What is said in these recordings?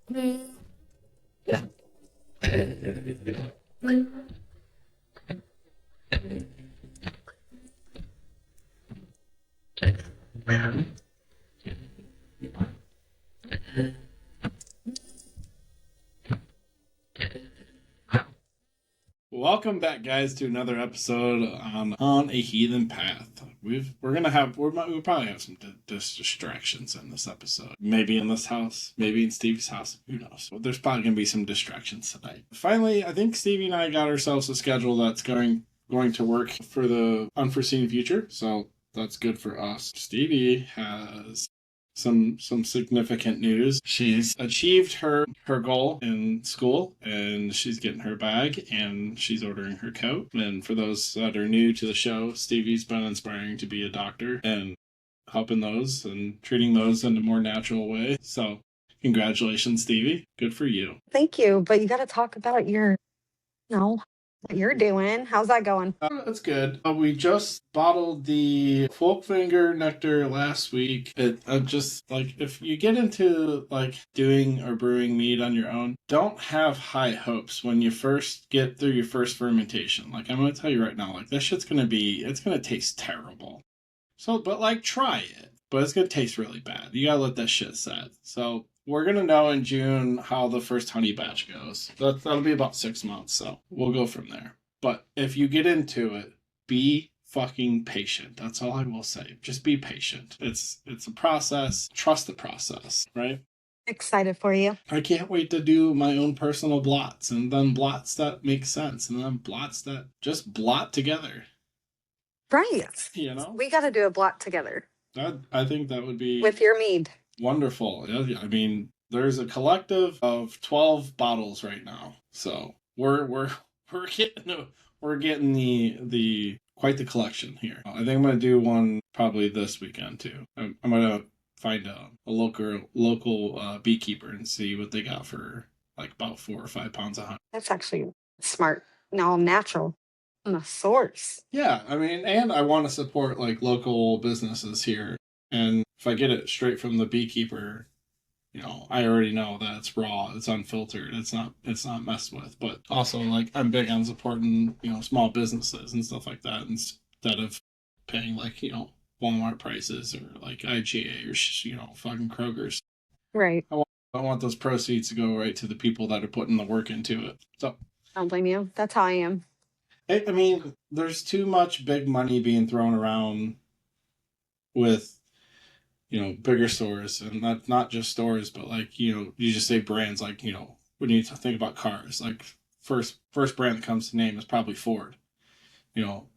Welcome back, guys, to another episode on a Heathen Path. We'll probably have some distractions in this episode. Maybe in this house, maybe in Stevie's house. Who knows? Well, there's probably gonna be some distractions tonight. Finally, I think Stevie and I got ourselves a schedule that's going to work for the unforeseen future. So that's good for us. Stevie has some significant news. She's achieved her goal in school, and she's getting her bag, and she's ordering her coat. And for those that are new to the show, Stevie's been inspiring to be a doctor and helping those and treating those in a more natural way. So congratulations, Stevie. Good for you. Thank you. But you got to talk about what you're doing. How's that going? It's good. We just bottled the Folkfinger nectar last week. Just like, if you get into like doing or brewing mead on your own, don't have high hopes when you first get through your first fermentation. Like, I'm going to tell you right now, like, this shit's going to taste terrible. So, but like, try it. But it's going to taste really bad. You got to let that shit set. So we're going to know in June how the first honey batch goes. That'll be about 6 months, so we'll go from there. But if you get into it, be fucking patient. That's all I will say. Just be patient. It's a process. Trust the process, right? Excited for you. I can't wait to do my own personal blots, and then blots that make sense, and then blots that just blot together. Right. You know? We got to do a blot together. I think that would be... with your mead. Wonderful. I mean, there's a collective of 12 bottles right now. So we're getting the quite the collection here. I think I'm gonna do one probably this weekend too. I'm gonna find a local beekeeper and see what they got for like about 4 or 5 pounds of honey. That's actually smart. No, natural. And a source. Yeah, I mean, and I want to support like local businesses here. And if I get it straight from the beekeeper, you know, I already know that it's raw, it's unfiltered, it's not messed with. But also, like, I'm big on supporting, you know, small businesses and stuff like that instead of paying like, you know, Walmart prices or like IGA or, you know, fucking Kroger's. Right. I want those proceeds to go right to the people that are putting the work into it. So I don't blame you. That's how I am. I mean, there's too much big money being thrown around with, you know, bigger stores, and not just stores, but like, you know, you just say brands, like, you know, when you think about cars, like first brand that comes to name is probably Ford. You know,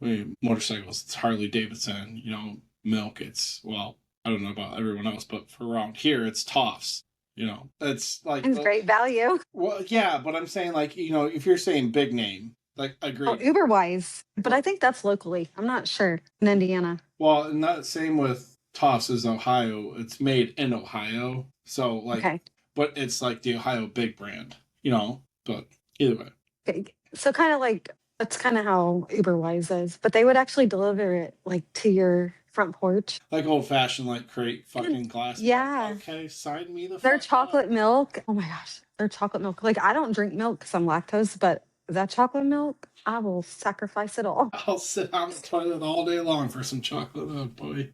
motorcycles, it's Harley Davidson. You know, milk, it's, well, I don't know about everyone else, but for around here, it's Toffs. You know, it's like, It's great value. Well, yeah, but I'm saying, like, you know, if you're saying big name, like, agree. Oh, Uber wise, but I think that's locally. I'm not sure in Indiana. Well, and that same with Toss is Ohio. It's made in Ohio, so like, okay. But it's like the Ohio big brand, you know. But either way, okay. So kind of like that's kind of how Uber Wise is, but they would actually deliver it like to your front porch, like old fashioned, like crate fucking glass. Yeah. Okay, sign me the. Their chocolate milk. Oh my gosh, their chocolate milk. Like, I don't drink milk because I'm lactose, but that chocolate milk, I will sacrifice it all. I'll sit on the toilet all day long for some chocolate milk, boy.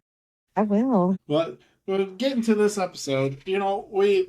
I will. But getting to this episode, you know, we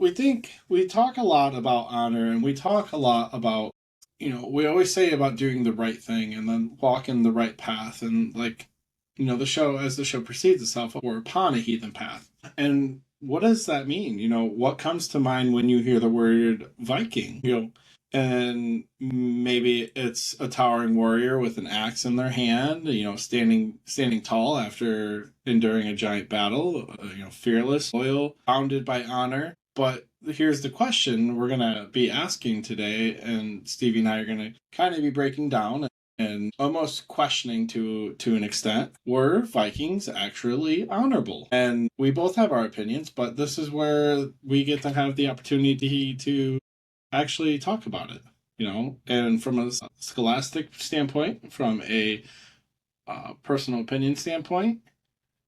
talk a lot about honor, and we talk a lot about, you know, we always say about doing the right thing and then walking the right path, and like, you know, as the show precedes itself, we're upon a heathen path. And what does that mean? You know, what comes to mind when you hear the word Viking? You know, and maybe it's a towering warrior with an axe in their hand, you know, standing tall after enduring a giant battle, you know, fearless, loyal, bounded by honor. But here's the question we're going to be asking today, and Stevie and I are going to kind of be breaking down and almost questioning to an extent, were Vikings actually honorable? And we both have our opinions, but this is where we get to have the opportunity to actually talk about it, you know, and from a scholastic standpoint, from a personal opinion standpoint,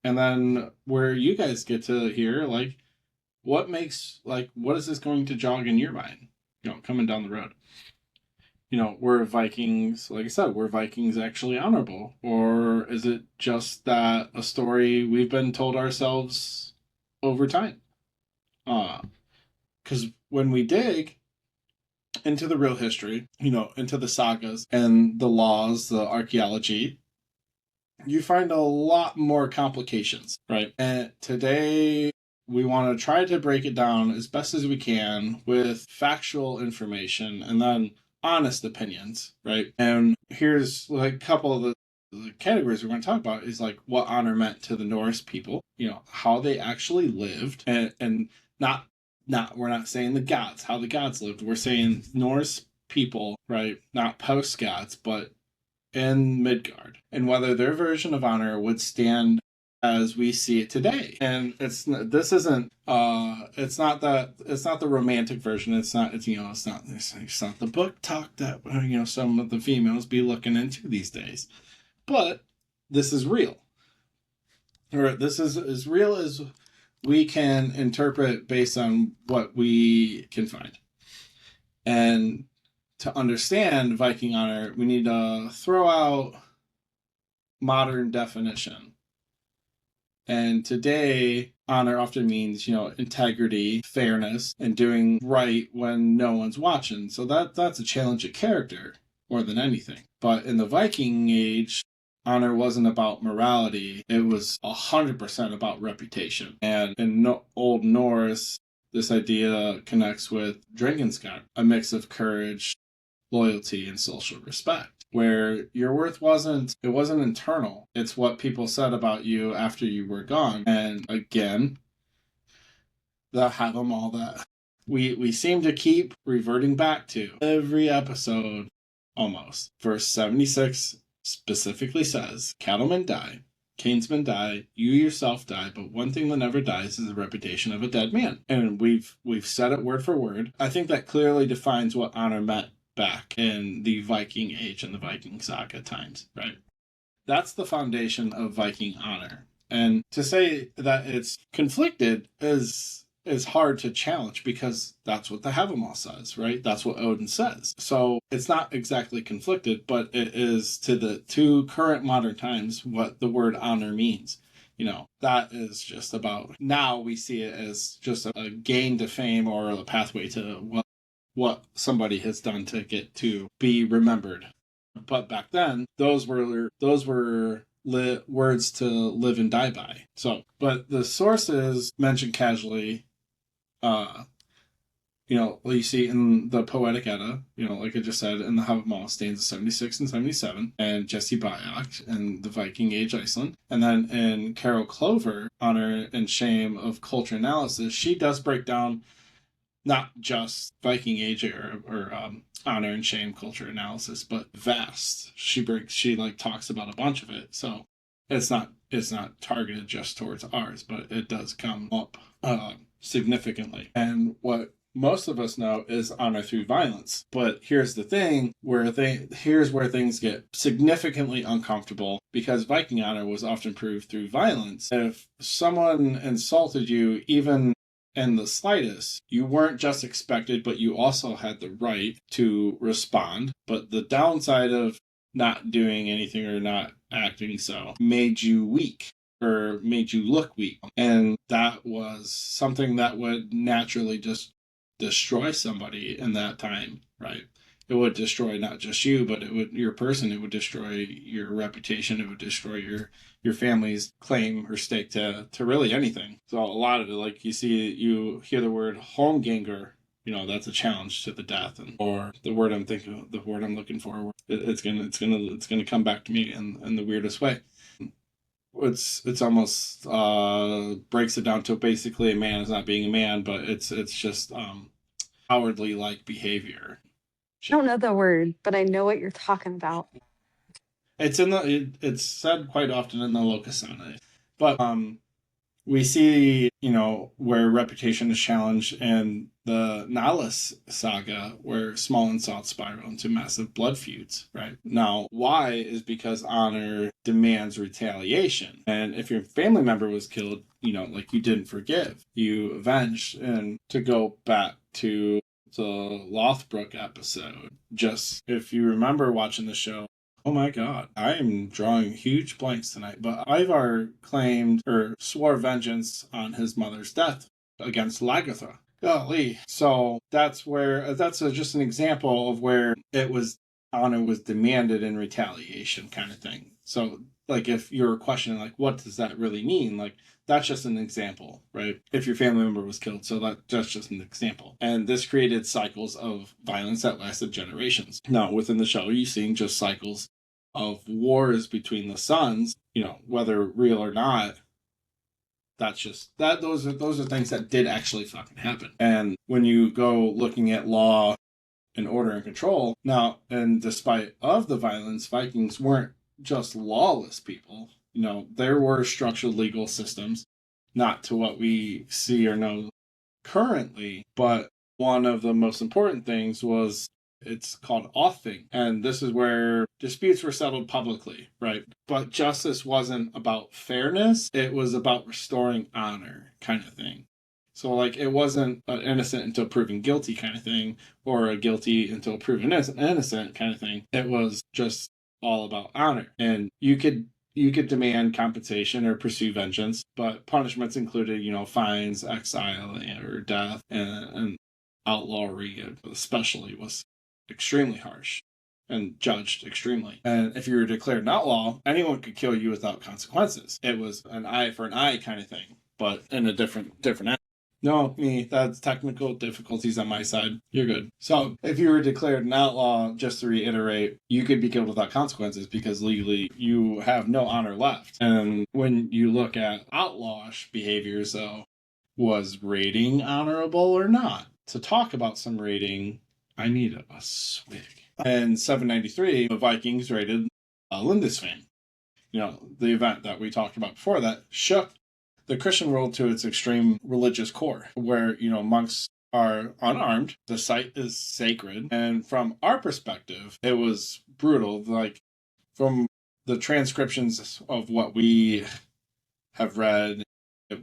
and then where you guys get to hear, like, what is this going to jog in your mind, coming down the road? Were Vikings, like I said, were Vikings actually honorable? Or is it just that a story we've been told ourselves over time? Because when we dig into the real history, into the sagas and the laws, the archaeology, you find a lot more complications, right? And today we want to try to break it down as best as we can with factual information and then honest opinions, right? And here's like a couple of the categories we're going to talk about is like what honor meant to the Norse people, how they actually lived, and not we're not saying the gods, how the gods lived. We're saying Norse people, right? Not post gods, but in Midgard, and whether their version of honor would stand as we see it today. And this isn't it's not the romantic version. It's not the book talk that some of the females be looking into these days. But this is real. Or this is as real as we can interpret based on what we can find. And to understand Viking honor, we need to throw out modern definition. And today, honor often means, integrity, fairness, and doing right when no one's watching. So that's a challenge of character more than anything. But in the Viking age, honor wasn't about morality. It was 100% about reputation. And in Old Norse, this idea connects with Drakensgard, a mix of courage, loyalty, and social respect, where your worth wasn't internal. It's what people said about you after you were gone. And again, that have them all that we seem to keep reverting back to every episode almost. Verse 76 specifically says, cattlemen die, kinsmen die, you yourself die, but one thing that never dies is the reputation of a dead man. And we've said it word for word. I think that clearly defines what honor meant back in the Viking age and the Viking saga times, right? That's the foundation of Viking honor. And to say that it's conflicted is hard to challenge because that's what the Havamal says, right? That's what Odin says. So it's not exactly conflicted, but it is to the two current modern times what the word honor means. That is just about, now we see it as just a gain to fame or a pathway to what somebody has done to get to be remembered. But back then, those were words to live and die by. So, but the sources mentioned casually, uh, you see in the Poetic Edda, like I just said, in the Havamal stanzas 76 and 77, and Jesse Byock in the Viking Age Iceland. And then in Carol Clover, Honor and Shame of Culture Analysis, she does break down not just Viking Age or honor and shame culture analysis, but vast. She talks about a bunch of it. So it's not targeted just towards ours, but it does come up significantly. And what most of us know is honor through violence. But here's the thing here's where things get significantly uncomfortable, because Viking honor was often proved through violence. If someone insulted you, even in the slightest, you weren't just expected, but you also had the right to respond. But the downside of not doing anything or not acting so made you weak or made you look weak. And that was something that would naturally just destroy somebody in that time, right? It would destroy not just you, but it would your person. It would destroy your reputation. It would destroy your family's claim or stake to really anything. So a lot of it, like you hear the word holmganger, that's a challenge to the death, or the word I'm looking for. It's gonna come back to me in the weirdest way. It's almost breaks it down to basically a man is not being a man, but it's just cowardly like behavior. I don't know the word, but I know what you're talking about. It's said quite often in the Locusana, but we see where reputation is challenged in the Nahus saga, where small insults spiral into massive blood feuds. Right now, why is because honor demands retaliation, and if your family member was killed, like you didn't forgive, you avenged. And to go back to the Lothbrok episode, just if you remember watching the show, oh my god, I am drawing huge blanks tonight, but Ivar claimed or swore vengeance on his mother's death against Lagertha. Golly. So that's just an example of where honor was demanded in retaliation kind of thing. So like if you're questioning like what does that really mean, like that's just an example, right? If your family member was killed, so that's just an example. And this created cycles of violence that lasted generations. Now within the show you're seeing just cycles of wars between the sons, whether real or not. That's just that those are things that did actually fucking happen. And when you go looking at law and order and control now, and despite of the violence, Vikings weren't just lawless people. There were structured legal systems, not to what we see or know currently, but one of the most important things was it's called offing. And this is where disputes were settled publicly, right? But justice wasn't about fairness, it was about restoring honor, kind of thing. So, like, it wasn't an innocent until proven guilty kind of thing, or a guilty until proven innocent kind of thing. It was just all about honor. And you could demand compensation or pursue vengeance, but punishments included, fines, exile, or death, and outlawry especially was extremely harsh and judged extremely. And if you were declared an outlaw, anyone could kill you without consequences. It was an eye for an eye kind of thing, but in a different end. No, that's technical difficulties on my side. You're good. So, if you were declared an outlaw, just to reiterate, you could be killed without consequences because legally you have no honor left. And when you look at outlawish behaviors, though, was raiding honorable or not? To talk about some raiding, I need a swig. In 793, the Vikings raided Lindisfarne. The event that we talked about before that shook the Christian world to its extreme religious core, where, monks are unarmed, the site is sacred, and from our perspective, it was brutal. Like, from the transcriptions of what we have read, it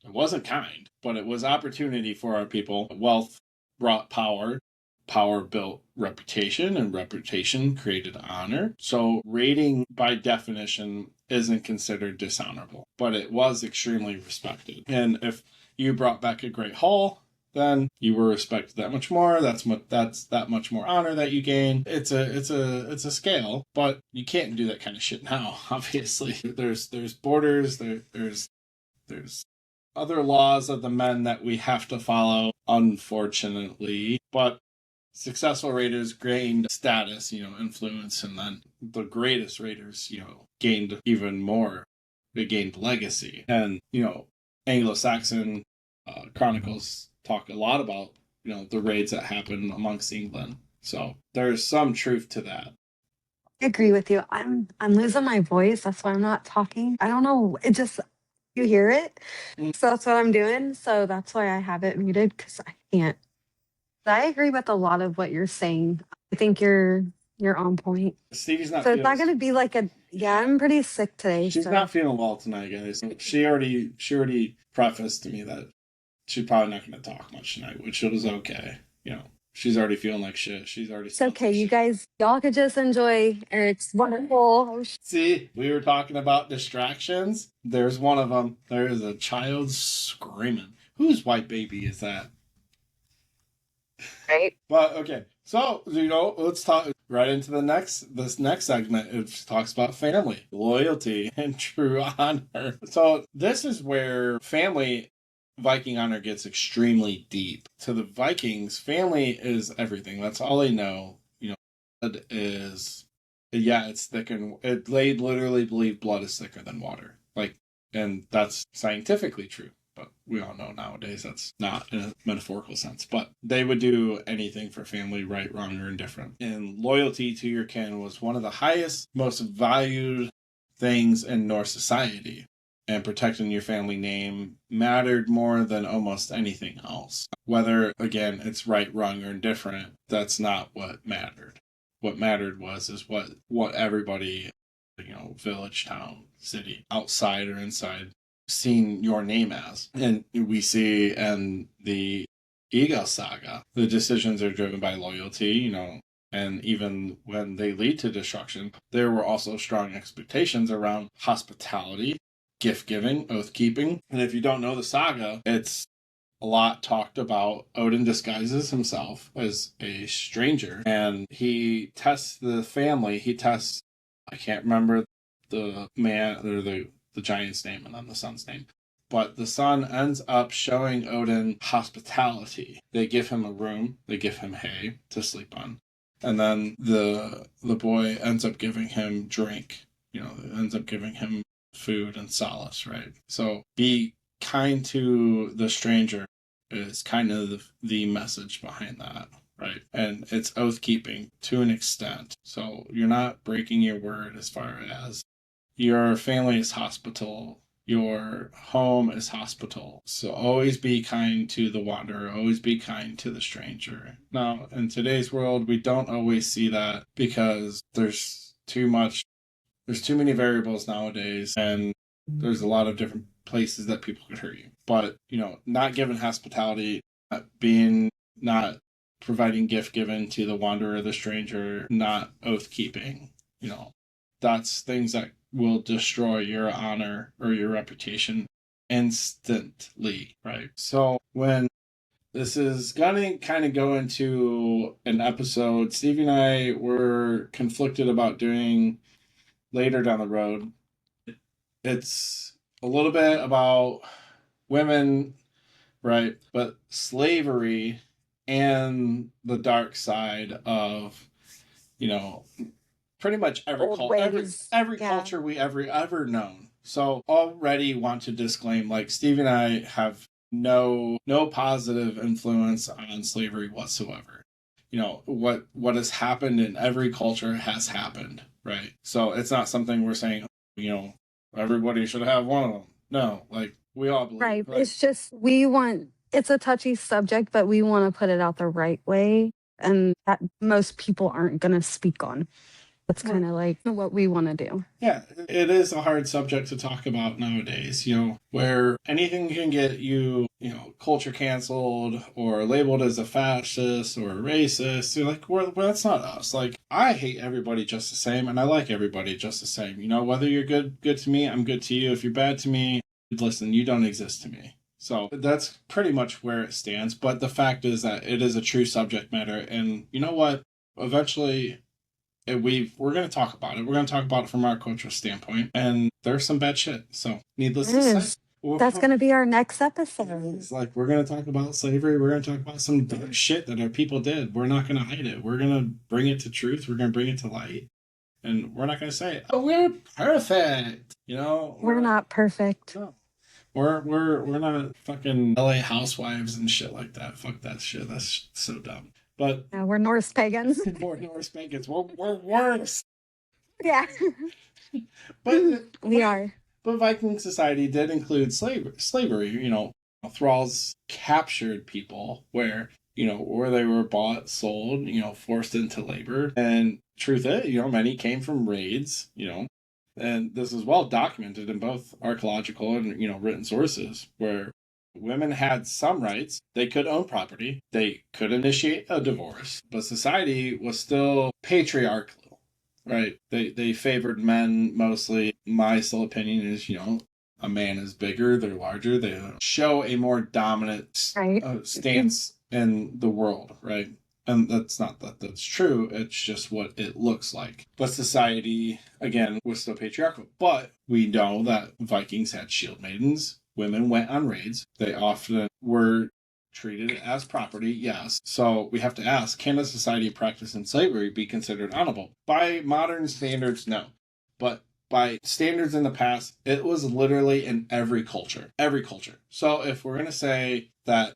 wasn't kind, but it was opportunity for our people. Wealth brought power. Power built reputation, and reputation created honor. So raiding, by definition, isn't considered dishonorable, but it was extremely respected. And if you brought back a great haul, then you were respected that much more. That's that much more honor that you gain. It's a scale, but you can't do that kind of shit now. Obviously, there's borders. There's other laws of the men that we have to follow, unfortunately, but successful raiders gained status, influence, and then the greatest raiders, gained even more. They gained legacy. And, Anglo-Saxon chronicles talk a lot about, the raids that happened amongst England. So there's some truth to that. I agree with you. I'm losing my voice. That's why I'm not talking. I don't know. It just you hear it. So that's what I'm doing. So that's why I have it muted because I can't. I agree with a lot of what you're saying. I think you're on point. Stevie's not So it's feeling. not going to be like a yeah. I'm pretty sick today. She's so. not feeling well tonight, guys. She already prefaced to me that she's probably not going to talk much tonight, which was okay. She's already feeling like shit. She's already. It's okay, like you shit. guys. Y'all could just enjoy Eric's wonderful. See, we were talking about distractions. There's one of them. There is a child screaming. Whose white baby is that? Right. But okay, so let's talk right into this next segment. It talks about family, loyalty, and true honor. So this is where family Viking honor gets extremely deep. To the Vikings, family is everything. That's all they know. Blood is it's thicker. They literally believe blood is thicker than water. And that's scientifically true. But we all know nowadays that's not in a metaphorical sense. But they would do anything for family, right, wrong, or indifferent. And loyalty to your kin was one of the highest, most valued things in Norse society. And protecting your family name mattered more than almost anything else. Whether, again, it's right, wrong, or indifferent, that's not what mattered. What mattered is what everybody, village, town, city, outside or inside, seen your name as. And we see in the Ego saga, the decisions are driven by loyalty, and even when they lead to destruction, there were also strong expectations around hospitality, gift giving, oath keeping. And if you don't know the saga, it's a lot talked about. Odin disguises himself as a stranger and he tests the family. He tests, I can't remember the man or the giant's name and then the son's name. But the son ends up showing Odin hospitality. They give him a room, they give him hay to sleep on. And then the boy ends up giving him drink, ends up giving him food and solace, right? So be kind to the stranger is kind of the message behind that, right? And it's oath keeping to an extent. So you're not breaking your word as far as your family is hospital, your home is hospital. So always be kind to the wanderer, always be kind to the stranger. Now, in today's world, we don't always see that because there's too many variables nowadays, and there's a lot of different places that people could hurt you. But, not giving hospitality, not providing gift given to the wanderer, the stranger, not oath keeping, that's things that will destroy your honor or your reputation instantly, right? So when this is going to kind of go into an episode Stevie and I were conflicted about doing later down the road. It's a little bit about women, right? But slavery and the dark side of, you know, pretty much every culture we ever known. So already want to disclaim, like Steve and I have no positive influence on slavery whatsoever. What has happened in every culture has happened, right? So it's not something we're saying, everybody should have one of them. No, like we all believe. Right. It's just it's a touchy subject, but we want to put it out the right way, and that most people aren't going to speak on. That's kind of like what we want to do. Yeah, it is a hard subject to talk about nowadays, where anything can get you, culture canceled or labeled as a fascist or a racist. You're like, well, that's not us. Like, I hate everybody just the same, and I like everybody just the same. Whether you're good to me, I'm good to you. If you're bad to me, listen, you don't exist to me. So that's pretty much where it stands. But the fact is that it is a true subject matter. And you know what? Eventually, we're going to talk about it. We're going to talk about it from our cultural standpoint. And there's some bad shit. So needless to say. That's going to be our next episode. It's like we're going to talk about slavery. We're going to talk about some dark shit that our people did. We're not going to hide it. We're going to bring it to truth. We're going to bring it to light. And we're not going to say, oh, we're perfect. We're not perfect. No. We're not fucking LA housewives and shit like that. Fuck that shit. That's so dumb. But yeah, we're Norse pagans. We're Norse pagans. We're worse. Yeah. but we are. But Viking society did include slavery. Thralls captured people where they were bought, sold, forced into labor. And truth is, many came from raids, and this is well documented in both archaeological and, written sources where women had some rights. They could own property. They could initiate a divorce. But society was still patriarchal, right? They favored men mostly. My still opinion is, a man is bigger, they're larger, they show a more dominant stance in the world, right? And that's not that's true. It's just what it looks like. But society, again, was still patriarchal. But we know that Vikings had shield maidens. Women went on raids. They often were treated as property, yes. So we have to ask, can a society practicing slavery be considered honorable? By modern standards, no. But by standards in the past, it was literally in every culture. Every culture. So if we're going to say that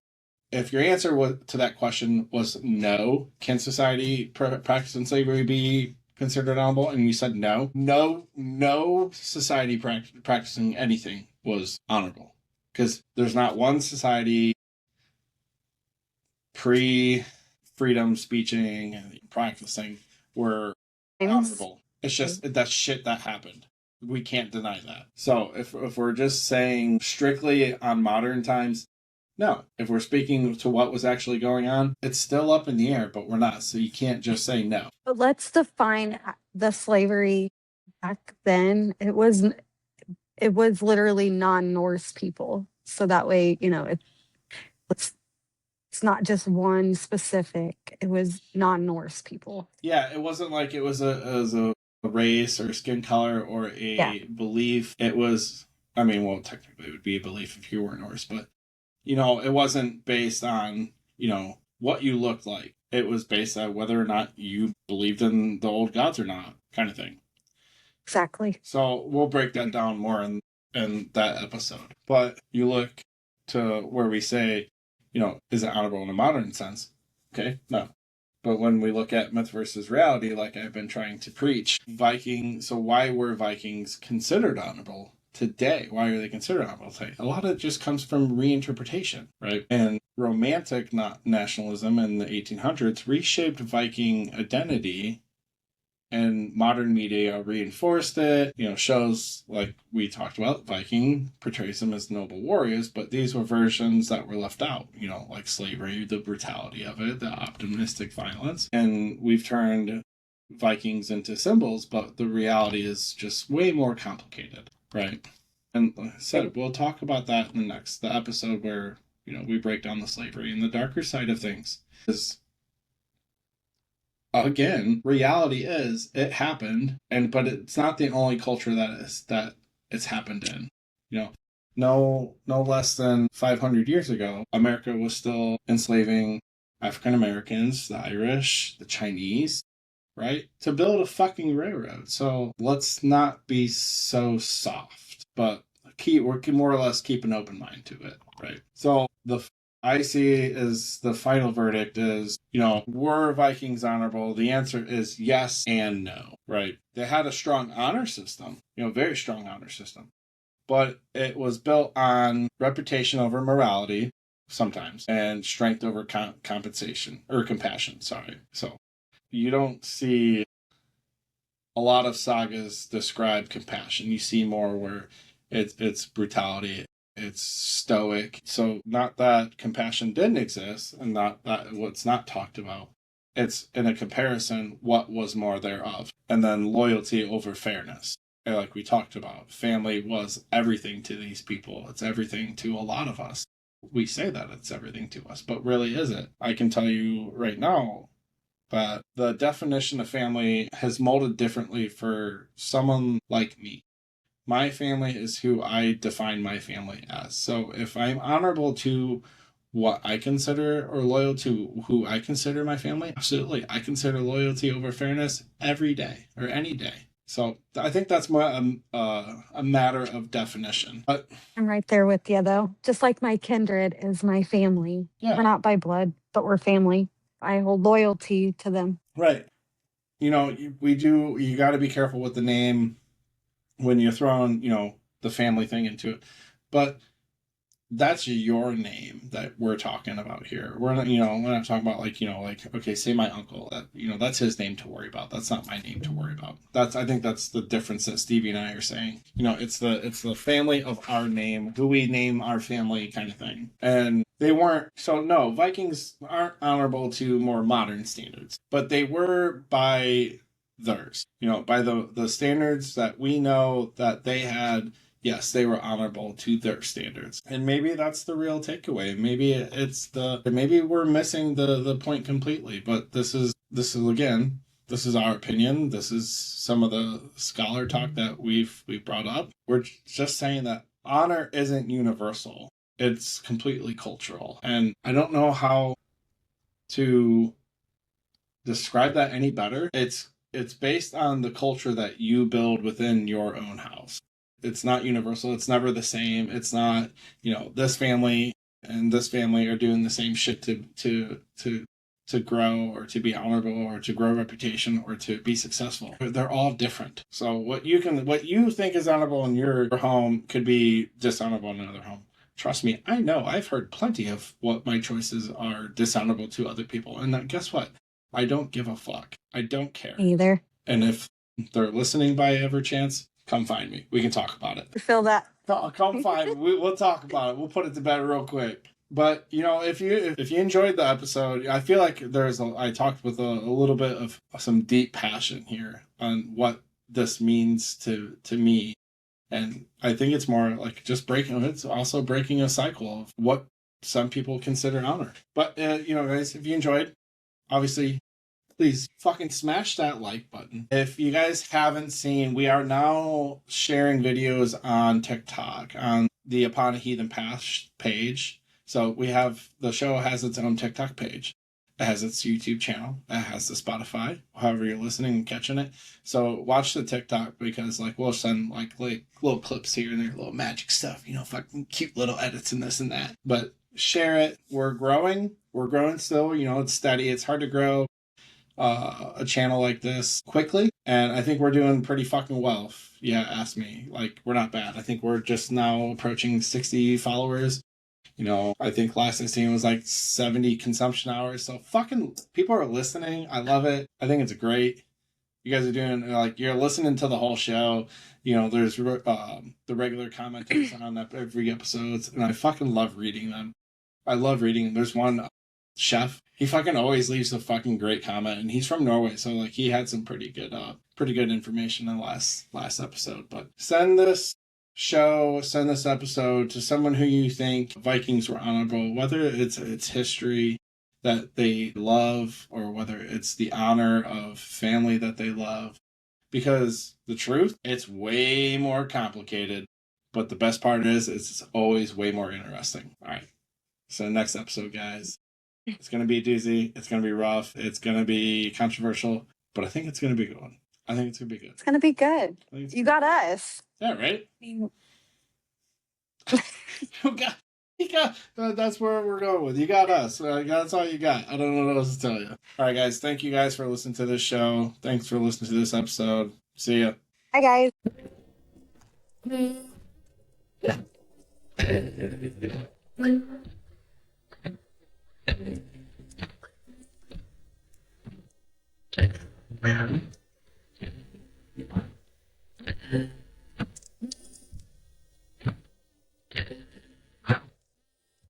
if your answer to that question was no, can society practicing slavery be considered honorable? And you said no. No society practicing anything was honorable. Because there's not one society pre-freedom speeching and practicing were honorable. It's just that shit that happened. We can't deny that. So if we're just saying strictly on modern times, no. If we're speaking to what was actually going on, it's still up in the air, but we're not. So you can't just say no. But let's define the slavery back then. It was literally non-Norse people. So that way, it's it's not just one specific. It was non-Norse people. Yeah, it wasn't like it was a race or skin color or Yeah, a belief. It was, I mean, well, technically it would be a belief if you were Norse, but it wasn't based on, what you looked like. It was based on whether or not you believed in the old gods or not, kind of thing. exactly. So we'll break that down more in that episode. But you look to where we say, is it honorable in a modern sense? Okay, no. But when we look at myth versus reality, like I've been trying to preach, so why were Vikings considered honorable today? Why are they considered honorable today? A lot of it just comes from reinterpretation, right? And romantic nationalism in the 1800s reshaped Viking identity, and modern media reinforced it. Shows like we talked about, Viking portrays them as noble warriors, but these were versions that were left out, like slavery, the brutality of it, the optimistic violence. And we've turned Vikings into symbols, but the reality is just way more complicated, right? And like I said, we'll talk about that in the episode where, we break down the slavery and the darker side of things. Is again, reality is it happened, but it's not the only culture that it's happened in. No less than 500 years ago, America was still enslaving African Americans, the Irish, the Chinese, right? To build a fucking railroad. So let's not be so soft, but we're more or less keep an open mind to it, right? So I see is the final verdict is, were Vikings honorable? The answer is yes and no, right? They had a strong honor system, very strong honor system, but it was built on reputation over morality sometimes and strength over compensation or compassion. Sorry. So you don't see a lot of sagas describe compassion. You see more where it's brutality, it's stoic. So not that compassion didn't exist and not that what's not talked about. It's in a comparison what was more thereof. And then loyalty over fairness. And like we talked about, family was everything to these people. It's everything to a lot of us. We say that it's everything to us, but really is it? I can tell you right now, but the definition of family has molded differently for someone like me. My family is who I define my family as. So if I'm honorable to what I consider or loyal to who I consider my family, absolutely. I consider loyalty over fairness every day or any day. So I think that's more a matter of definition. But I'm right there with you, though. Just like my kindred is my family. yeah, We're not by blood, but we're family. I hold loyalty to them. right. You got to be careful with the name when you're throwing, the family thing into it. But that's your name that we're talking about here. We're not talking about okay, say my uncle. That's his name to worry about. That's not my name to worry about. I think that's the difference that Stevie and I are saying. It's the family of our name, who we name our family kind of thing. And they weren't, so no, Vikings aren't honorable to more modern standards, but they were by theirs, by the standards that we know that they had. Yes, they were honorable to their standards. And maybe that's the real takeaway. Maybe we're missing the point completely, but this is again, this is our opinion. This is some of the scholar talk that we've brought up. We're just saying that honor isn't universal. It's completely cultural. And I don't know how to describe that any better. It's based on the culture that you build within your own house. It's not universal. It's never the same. It's not, this family and this family are doing the same shit to grow or to be honorable or to grow reputation or to be successful. They're all different. So what you think is honorable in your home could be dishonorable in another home. Trust me, I know. I've heard plenty of what my choices are dishonorable to other people. And guess what? I don't give a fuck. I don't care. Either. And if they're listening by ever chance, come find me. We can talk about it. I feel that. Come find me. We'll talk about it. We'll put it to bed real quick. But if you enjoyed the episode, I feel like I talked with a little bit of some deep passion here on what this means to me, and I think it's more like just breaking. It's also breaking a cycle of what some people consider honor. But guys, if you enjoyed, obviously, please fucking smash that like button. If you guys haven't seen, we are now sharing videos on TikTok on the Upon a Heathen Path page. So the show has its own TikTok page. It has its YouTube channel. It has the Spotify, however you're listening and catching it. So watch the TikTok because we'll send little clips here and there, little magic stuff, fucking cute little edits and this and that. But share it. We're growing. We're growing still. It's steady. It's hard to grow a channel like this quickly, and I think we're doing pretty fucking well. Ask me. We're not bad. I think we're just now approaching 60 followers. I think last I seen was 70 consumption hours. So fucking people are listening. I love it. I think it's great. You guys are doing you're listening to the whole show. There's the regular commenters on every episode, and I fucking love reading them. I love reading them. There's one chef. He fucking always leaves a fucking great comment, and he's from Norway, so he had some pretty good information in the last episode. But send this episode to someone who you think Vikings were honorable, whether it's history that they love or whether it's the honor of family that they love. Because the truth, it's way more complicated, but the best part is it's always way more interesting. All right. So next episode, guys. It's going to be a doozy. It's going to be rough. It's going to be controversial, but I think it's going to be a good one. I think it's going to be good. It's going to be good. You got us. Yeah, right? That's where we're going with. You got us. That's all you got. I don't know what else to tell you. All right, guys. Thank you guys for listening to this show. Thanks for listening to this episode. See ya. Hi, guys.